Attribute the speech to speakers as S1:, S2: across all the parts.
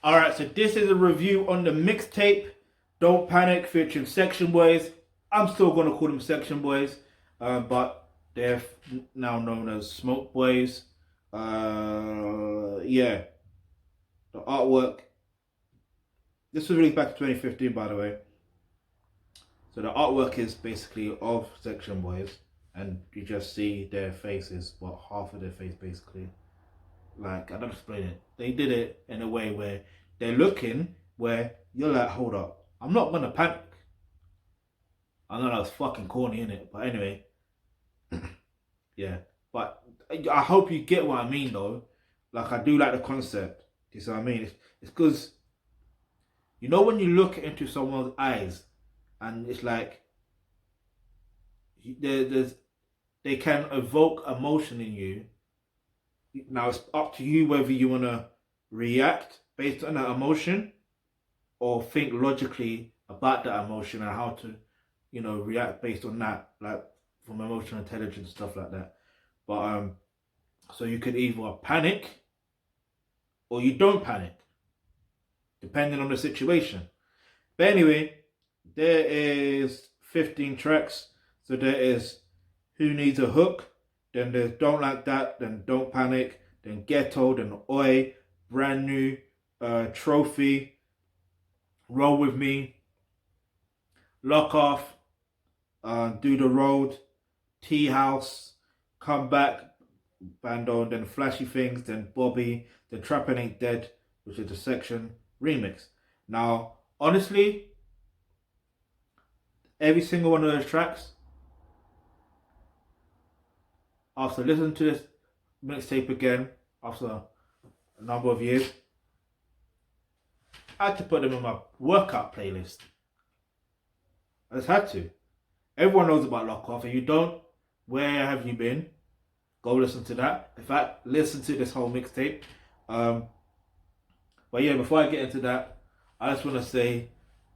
S1: Alright, so this is a review on the mixtape Don't Panic featuring Section Boyz. I'm still going to call them Section Boyz, but they're now known as Smoke Boyz. Yeah, the artwork. This was released back in 2015, by the way. So the artwork is basically of Section Boyz, and you just see their faces, well, half of their face basically. Like, I don't explain it. They did it in a way where they're looking where you're like, hold up, I'm not gonna panic. I know that was fucking corny, innit? But anyway, yeah. But I hope you get what I mean, though. Like, I do like the concept. You see what I mean? It's because, you know, when you look into someone's eyes, and it's like, they can evoke emotion in you. Now it's up to you whether you want to react based on that emotion or think logically about that emotion and how to, you know, react based on that, like from emotional intelligence, stuff like that. But so you could either panic or you don't panic, depending on the situation. But anyway, there is 15 tracks. So there is Who Needs a Hook, then there's Don't Like That, then Don't Panic, then Ghetto, then Oi, Brand New, Trophy, Roll With Me, Lock Off, Do the Road, Tea House, Come Back, Bando, then Flashy Things, then Bobby, then Trappin' Ain't Dead, which is the Section remix. Now, honestly, every single one of those tracks, after listening to this mixtape again, after a number of years, I had to put them in my workout playlist. I just had to. Everyone knows about Lock Off. If you don't, where have you been? Go listen to that. In fact, listen to this whole mixtape. But yeah, before I get into that, I just want to say,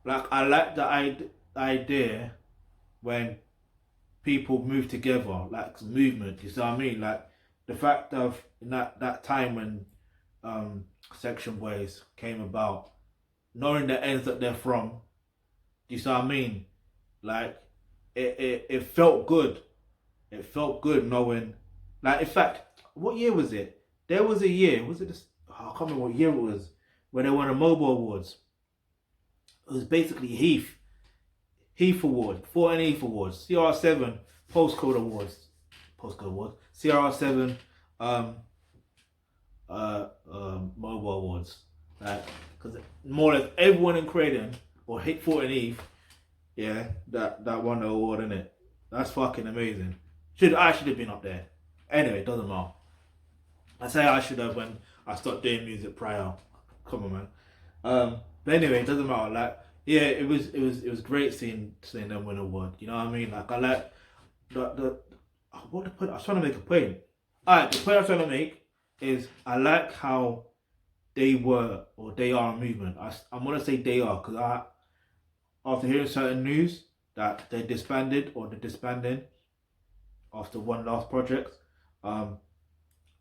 S1: like, I like the idea when people move together, like movement, you see what I mean? Like the fact of in that time when Section Boyz came about, knowing the ends that they're from, you see what I mean? Like it felt good. It felt good knowing, like, in fact, what year was it? There was a year, was it this, I can't remember what year it was, when they won the Mobile Awards. It was basically Heath Award, 14 Heath Awards, CR7 Postcode Awards, CR7 Mobile Awards. Because more or less everyone in Croydon or hit 14 Heath, yeah, that won the award, innit? That's fucking amazing. I should have been up there. Anyway, it doesn't matter. I say I should have when I stopped doing music prior. Come on, man. But anyway, it doesn't matter. Like, yeah, it was great seeing them win an award. You know what I mean? Like, I like what the point? I was trying to make a point. Alright, the point I'm trying to make is I like how they were or they are a movement. I'm gonna say they are because after hearing certain news that they're disbanded or they're disbanding after one last project, I'm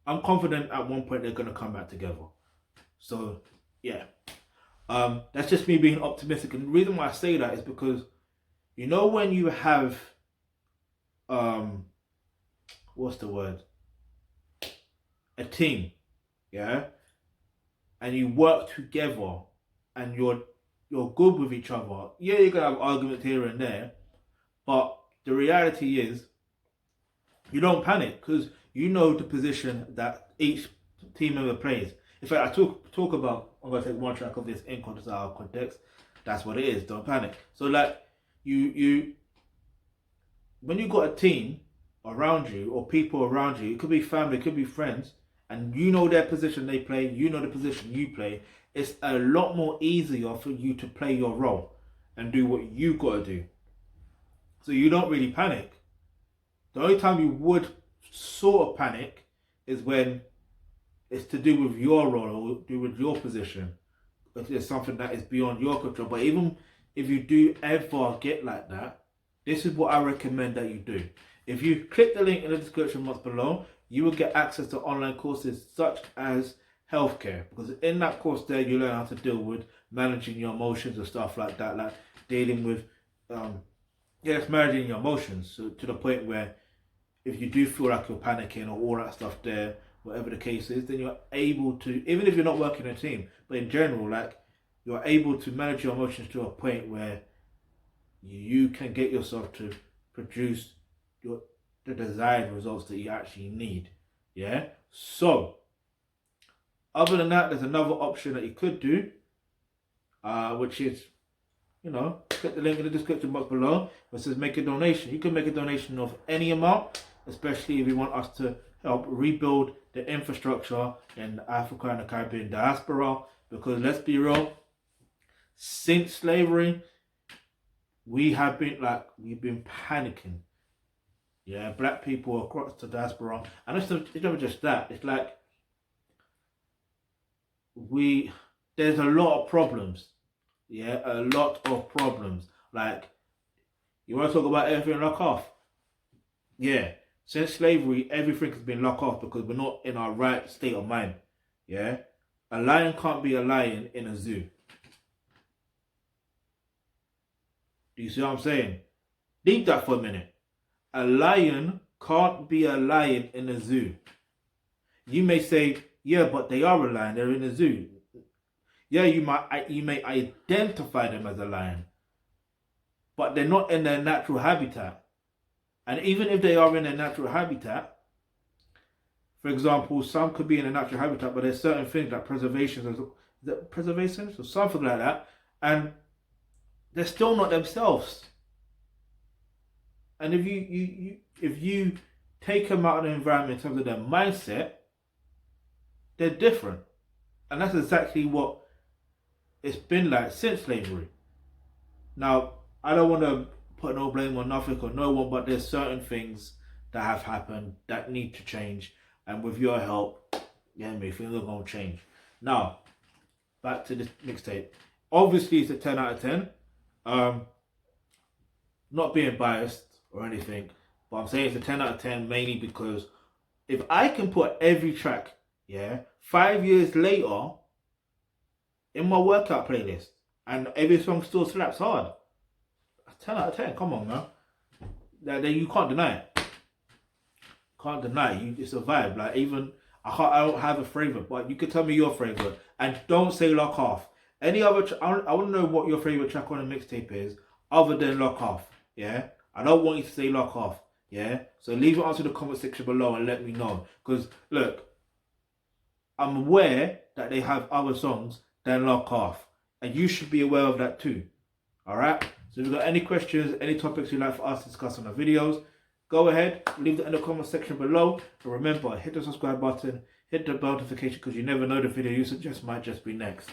S1: confident at one point they're gonna come back together. So yeah. That's just me being optimistic, and the reason why I say that is because, you know, when you have what's the word, a team, yeah, and you work together and you're good with each other, yeah, you're gonna have arguments here and there, but the reality is you don't panic because you know the position that each team member plays. In fact, I talk about, I'm going to take one track of this in context, out of context. That's what it is. Don't panic. So, like, you when you got a team around you or people around you, it could be family, it could be friends, and you know their position they play, you know the position you play, it's a lot more easier for you to play your role and do what you got to do. So you don't really panic. The only time you would sort of panic is when it's to do with your role or do with your position. If there's something that is beyond your control. But even if you do ever get like that, this is what I recommend that you do. If you click the link in the description box below, you will get access to online courses such as healthcare, because in that course there you learn how to deal with managing your emotions and stuff like that, like dealing with it's managing your emotions, so to the point where if you do feel like you're panicking or all that stuff there, whatever the case is, then you're able to, even if you're not working in a team, but in general, like you're able to manage your emotions to a point where you can get yourself to produce the desired results that you actually need. Yeah. So, other than that, there's another option that you could do, which is, click the link in the description box below. It says make a donation. You can make a donation of any amount, especially if you want us to help rebuild the infrastructure in Africa and the Caribbean diaspora. Because let's be real, since slavery, we've been panicking. Yeah, black people across the diaspora, and it's not just that. It's like there's a lot of problems. Yeah, a lot of problems. Like, you want to talk about everything lock off? Yeah, since slavery, everything has been locked off because we're not in our right state of mind. Yeah, a lion can't be a lion in a zoo. Do you see what I'm saying? Think that for a minute. A lion can't be a lion in a zoo. You may say, yeah, but they are a lion. They're in a zoo. Yeah, you may identify them as a lion, but they're not in their natural habitat. And even if they are in their natural habitat, for example, some could be in a natural habitat, but there's certain things like preservations or something like that, and they're still not themselves. And if you take them out of the environment in terms of their mindset, they're different. And that's exactly what it's been like since slavery. Now, I don't want to put no blame on nothing or no one, but there's certain things that have happened that need to change. And with your help, things are going to change. Now, back to this mixtape. Obviously, it's a 10 out of 10. Not being biased or anything, but I'm saying it's a 10 out of 10 mainly because if I can put every track, 5 years later in my workout playlist and every song still slaps hard, 10 out of 10, come on, man. That you can't deny it. Can't deny it. It's a vibe. Like, even I don't have a favorite, but you can tell me your favorite and don't say Lock Off. Any other I want to know what your favorite track on the mixtape is other than Lock Off. Yeah, I don't want you to say Lock Off. Yeah, so leave your answer in the comment section below and let me know. Because look, I'm aware that they have other songs than Lock Off, and you should be aware of that too. All right. So if you've got any questions, any topics you'd like for us to discuss on the videos, go ahead, leave that in the comment section below. And remember, hit the subscribe button, hit the bell notification, because you never know the video you suggest might just be next.